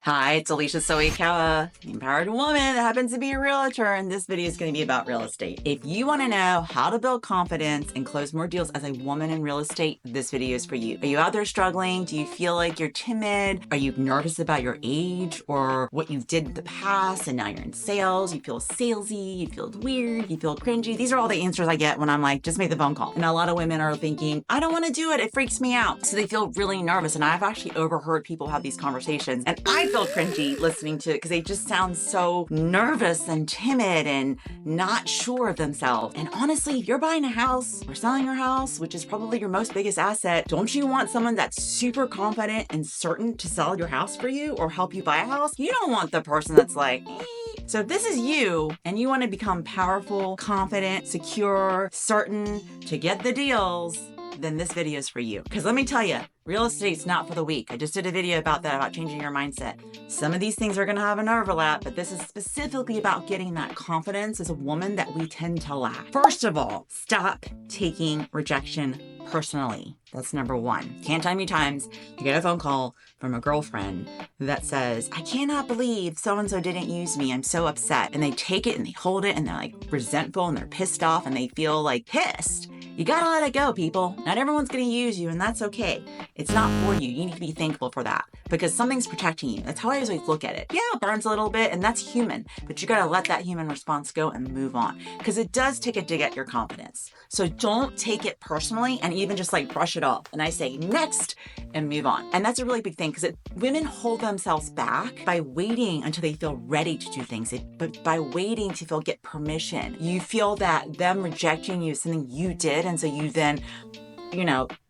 Hi, it's Alicia Soikawa, the empowered woman that happens to be a realtor, and this video is going to be about real estate. If you want to know how to build confidence and close more deals as a woman in real estate, this video is for you. Are you out there struggling? Do you feel like you're timid? Are you nervous about your age or what you did in the past and now you're in sales? You feel salesy, you feel weird, you feel cringy. These are all the answers I get when I'm like, just make the phone call. And a lot of women are thinking, I don't want to do it. It freaks me out. So they feel really nervous. And I've actually overheard people have these conversations, and I feel cringy listening to it because they just sound so nervous and timid and not sure of themselves. And honestly, if you're buying a house or selling your house, which is probably your most biggest asset, don't you want someone that's super confident and certain to sell your house for you or help you buy a house? You don't want the person that's like, eh. So if this is you and you want to become powerful, confident, secure, certain to get the deals, then this video is for you. Because let me tell you, real estate's not for the weak. I just did a video about that, about changing your mindset. Some of these things are going to have an overlap, but this is specifically about getting that confidence as a woman that we tend to lack. First of all, stop taking rejection personally. That's number one. Can't tell me times you get a phone call from a girlfriend that says, I cannot believe so-and-so didn't use me. I'm so upset. And they take it and they hold it and they're like resentful and they're pissed off and they feel like pissed. You gotta let it go, people. Not everyone's gonna use you, and that's okay. It's not for you. You need to be thankful for that because something's protecting you. That's how I always look at it. Yeah, it burns a little bit, and that's human, but you gotta let that human response go and move on because it does take a dig at your confidence. So don't take it personally and even just like brush it off. And I say next and move on. And that's a really big thing because women hold themselves back by waiting until they feel ready to do things, but by waiting to get permission. You feel that them rejecting you is something you did, and so you then,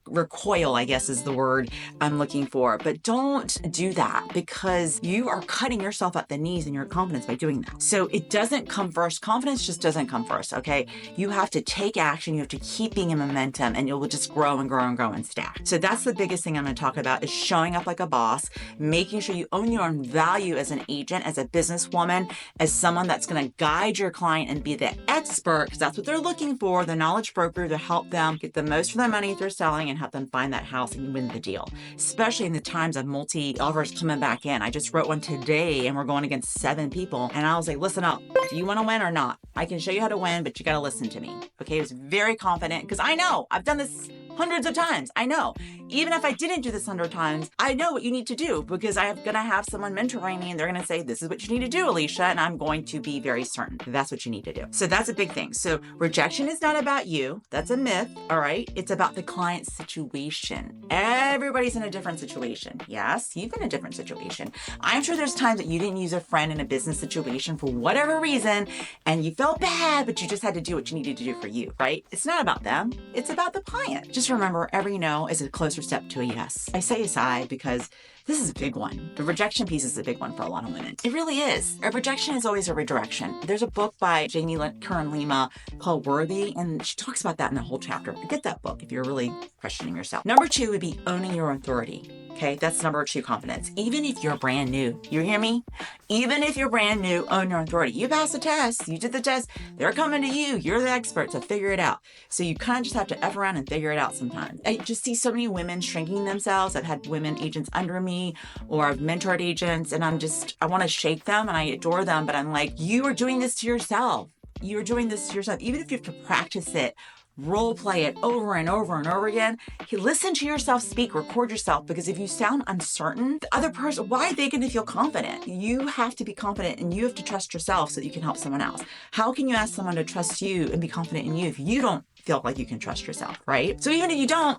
recoil, I guess is the word I'm looking for. But don't do that because you are cutting yourself at the knees in your confidence by doing that. So it doesn't come first. Confidence just doesn't come first, okay? You have to take action. You have to keep being in momentum and it will just grow and grow and grow and stack. So that's the biggest thing I'm going to talk about is showing up like a boss, making sure you own your own value as an agent, as a businesswoman, as someone that's going to guide your client and be the expert because that's what they're looking for, the knowledge broker to help them get the most for their money if they're selling and help them find that house and win the deal, especially in the times of multi-offers coming back in. I just wrote one today and we're going against 7 people. And I was like, listen up, do you want to win or not? I can show you how to win, but you got to listen to me. Okay. I was very confident because I know I've done this hundreds of times. I know. Even if I didn't do this 100 times, I know what you need to do because I'm going to have someone mentoring me and they're going to say, this is what you need to do, Alicia. And I'm going to be very certain that's what you need to do. So that's a big thing. So rejection is not about you. That's a myth. All right. It's about the client's situation. Everybody's in a different situation. Yes, you've been in a different situation. I'm sure there's times that you didn't use a friend in a business situation for whatever reason and you felt bad, but you just had to do what you needed to do for you, right? It's not about them. It's about the client. Just remember, every no is a closer step to a yes. I say aside because this is a big one. The rejection piece is a big one for a lot of women. It really is. A rejection is always a redirection. There's a book by Jamie Kern Lima called Worthy, and she talks about that in the whole chapter. Get that book if you're really questioning yourself. Number 2 would be owning your authority. Okay, that's number 2 confidence. Even if you're brand new, you hear me? Even if you're brand new, own your authority. You passed the test, you did the test, they're coming to you, you're the expert, so figure it out. So you kind of just have to F around and figure it out sometimes. I just see so many women shrinking themselves. I've had women agents under me or I've mentored agents and I want to shake them and I adore them, but I'm like, you are doing this to yourself. You're doing this to yourself. Even if you have to practice it, role play it over and over and over again. Listen to yourself speak, record yourself, because if you sound uncertain, the other person, why are they going to feel confident? You have to be confident and you have to trust yourself so that you can help someone else. How can you ask someone to trust you and be confident in you if you don't feel like you can trust yourself, right? So even if you don't,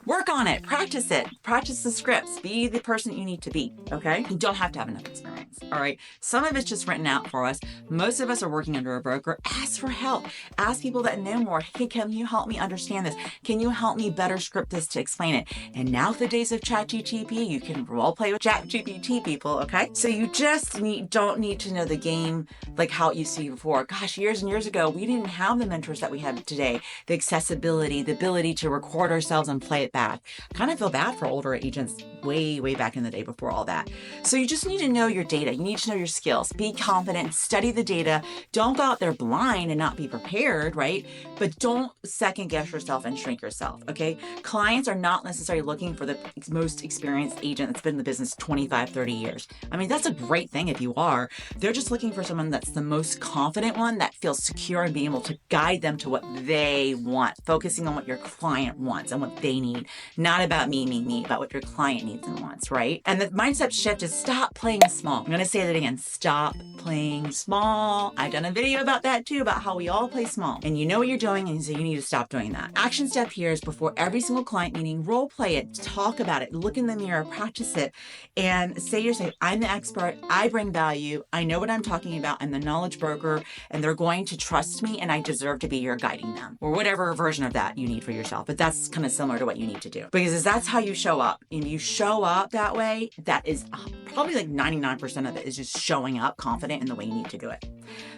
work on it, practice the scripts, be the person that you need to be, okay? You don't have to have enough experience, all right? Some of it's just written out for us. Most of us are working under a broker. Ask for help. Ask people that know more. Hey, can you help me understand this? Can you help me better script this to explain it? And now with the days of ChatGPT, you can role play with ChatGPT, people, okay? So you just don't need to know the game like how it used to be before. Gosh, years and years ago, we didn't have the mentors that we have today, the accessibility, the ability to record ourselves and play it bad. I kind of feel bad for older agents way back in the day before all that. So you just need to know your data. You need to know your skills. Be confident, study the data. Don't go out there blind and not be prepared, right? But don't second guess yourself and shrink yourself, okay? Clients are not necessarily looking for the most experienced agent that's been in the business 25, 30 years. I mean, that's a great thing if you are. They're just looking for someone that's the most confident one that feels secure and being able to guide them to what they want, focusing on what your client wants and what they need, not about me, about what your client needs and wants, right? And the mindset shift is stop playing small. I'm going to say that again. Stop playing small. I've done a video about that too, about how we all play small. And you know what you're doing, and so you need to stop doing that. Action step here is before every single client meeting, role play it, talk about it, look in the mirror, practice it, and say to yourself, I'm the expert, I bring value, I know what I'm talking about, I'm the knowledge broker, and they're going to trust me, and I deserve to be here guiding them, or whatever version of that you need for yourself. But that's kind of similar to what you need to do, because that's how you show up. And you show up that way, that is probably like 99% of it is just showing up confident in the way you need to do it.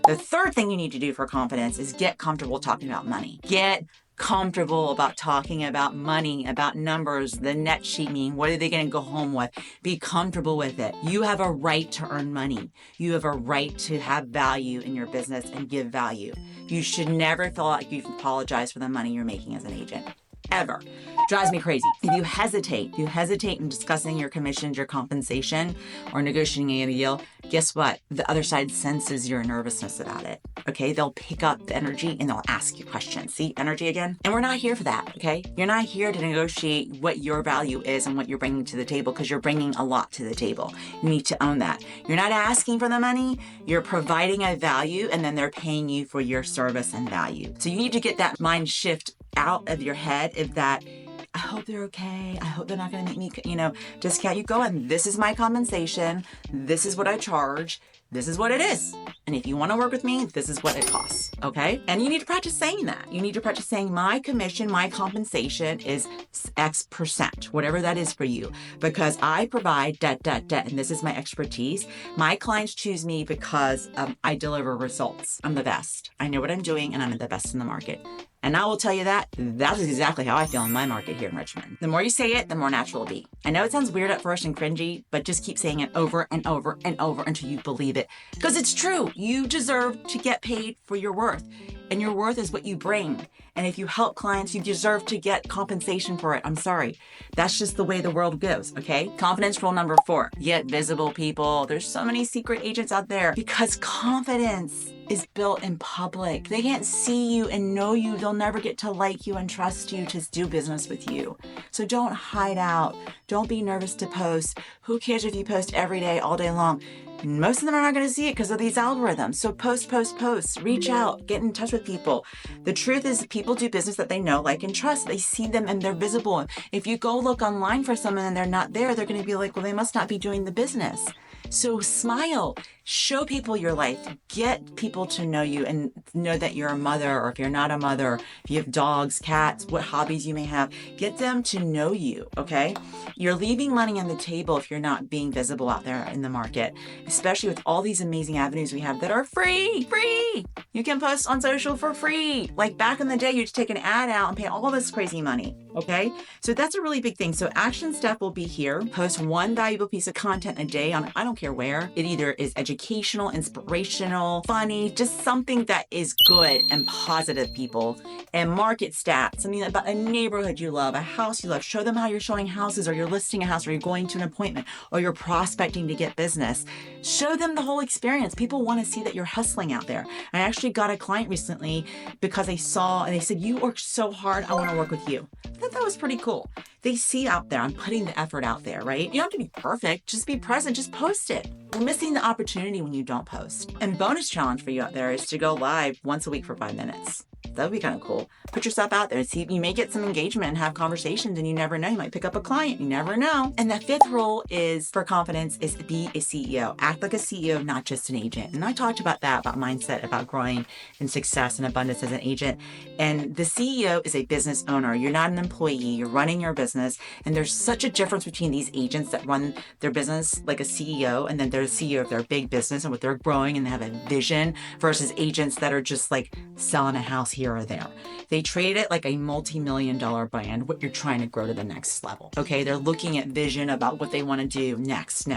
The third thing you need to do for confidence is get comfortable talking about money. Get comfortable about talking about money, about numbers, the net sheet mean, what are they going to go home with? Be comfortable with it. You have a right to earn money. You have a right to have value in your business and give value. You should never feel like you apologize for the money you're making as an agent. Ever. Drives me crazy. If you hesitate in discussing your commissions, your compensation, or negotiating a deal, guess what? The other side senses your nervousness about it. Okay? They'll pick up the energy and they'll ask you questions. See, energy again? And we're not here for that, okay? You're not here to negotiate what your value is and what you're bringing to the table, because you're bringing a lot to the table. You need to own that. You're not asking for the money, you're providing a value, and then they're paying you for your service and value. So you need to get that mind shift out of your head of that, I hope they're okay. I hope they're not going to make me, discount. You go and this is my compensation. This is what I charge. This is what it is. And if you want to work with me, this is what it costs. Okay? And you need to practice saying that. You need to practice saying my commission, my compensation is X percent, whatever that is for you, because I provide and this is my expertise. My clients choose me because I deliver results. I'm the best. I know what I'm doing and I'm the best in the market. And I will tell you that is exactly how I feel in my market here in Richmond. The more you say it, the more natural it'll be. I know it sounds weird at first and cringy, but just keep saying it over and over and over until you believe it. Because it's true. You deserve to get paid for your worth. And your worth is what you bring. And if you help clients, you deserve to get compensation for it. I'm sorry. That's just the way the world goes, okay? Confidence rule number 4. Get visible, people. There's so many secret agents out there because confidence is built in public. They can't see you and know you. They'll never get to like you and trust you to do business with you. So don't hide out. Don't be nervous to post. Who cares if you post every day, all day long? Most of them are not going to see it because of these algorithms. So post, reach out, get in touch with people. The truth is people do business that they know, like, and trust. They see them and they're visible. If you go look online for someone and they're not there, they're going to be like, well, they must not be doing the business. So smile, show people your life, get people to know you and know that you're a mother, or if you're not a mother, if you have dogs, cats, what hobbies you may have, get them to know you, okay? You're leaving money on the table if you're not being visible out there in the market, especially with all these amazing avenues we have that are free. You can post on social for free. Like back in the day, you just take an ad out and pay all this crazy money, okay? So that's a really big thing. So action step will be here. Post one valuable piece of content a day on, I don't care where. It either is educational, inspirational, funny, just something that is good and positive, people. And market stats, something about a neighborhood you love, a house you love. Show them how you're showing houses, or you're listing a house, or you're going to an appointment, or you're prospecting to get business. Show them the whole experience. People want to see that you're hustling out there. I actually got a client recently because they saw and they said, you work so hard, I want to work with you. I thought that was pretty cool. They see out there, I'm putting the effort out there, right? You don't have to be perfect, just be present, just post it. We're missing the opportunity when you don't post. And bonus challenge for you out there is to go live once a week for 5 minutes. That would be kind of cool. Put yourself out there and see, you may get some engagement and have conversations, and you never know, you might pick up a client, you never know. And the 5th rule is for confidence is be a CEO. Act like a CEO, not just an agent. And I talked about that, about mindset, about growing in success and abundance as an agent. And the CEO is a business owner. You're not an employee, you're running your business. And there's such a difference between these agents that run their business like a CEO, and then they're the CEO of their big business and what they're growing and they have a vision, versus agents that are just like selling a house here here or there. They treat it like a multi-million-dollar brand, what you're trying to grow to the next level. Okay, they're looking at vision about what they want to do next.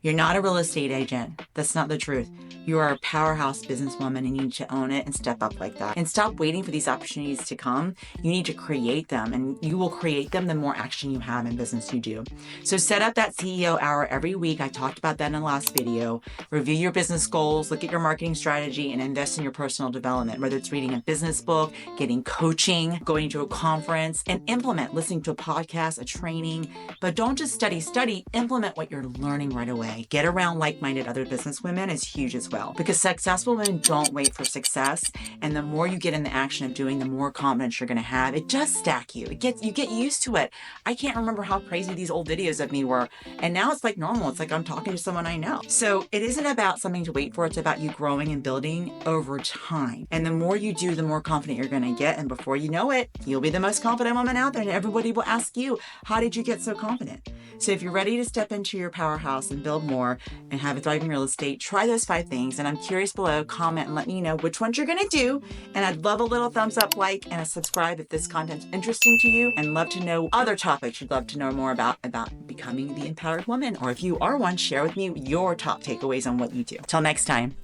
You're not a real estate agent. That's not the truth. You are a powerhouse businesswoman and you need to own it and step up like that. And stop waiting for these opportunities to come. You need to create them, and you will create them the more action you have in business you do. So set up that CEO hour every week. I talked about that in the last video. Review your business goals, look at your marketing strategy, and invest in your personal development, whether it's reading a business book, getting coaching, going to a conference, and implement, listening to a podcast, a training. But don't just study, implement what you're learning right away. Get around like-minded other businesswomen is huge as well, because successful women don't wait for success. And the more you get in the action of doing, the more confidence you're going to have. It does stack you. You get used to it. I can't remember how crazy these old videos of me were. And now it's like normal. It's like I'm talking to someone I know. So it isn't about something to wait for. It's about you growing and building over time. And the more you do, the more confident you're going to get. And before you know it, you'll be the most confident woman out there. And everybody will ask you, how did you get so confident? So if you're ready to step into your powerhouse and build more and have a thriving real estate, try those 5 things. And I'm curious below, comment and let me know which ones you're going to do. And I'd love a little thumbs up, like, and a subscribe if this content's interesting to you, and love to know other topics you'd love to know more about becoming the empowered woman. Or if you are one, share with me your top takeaways on what you do. Till next time.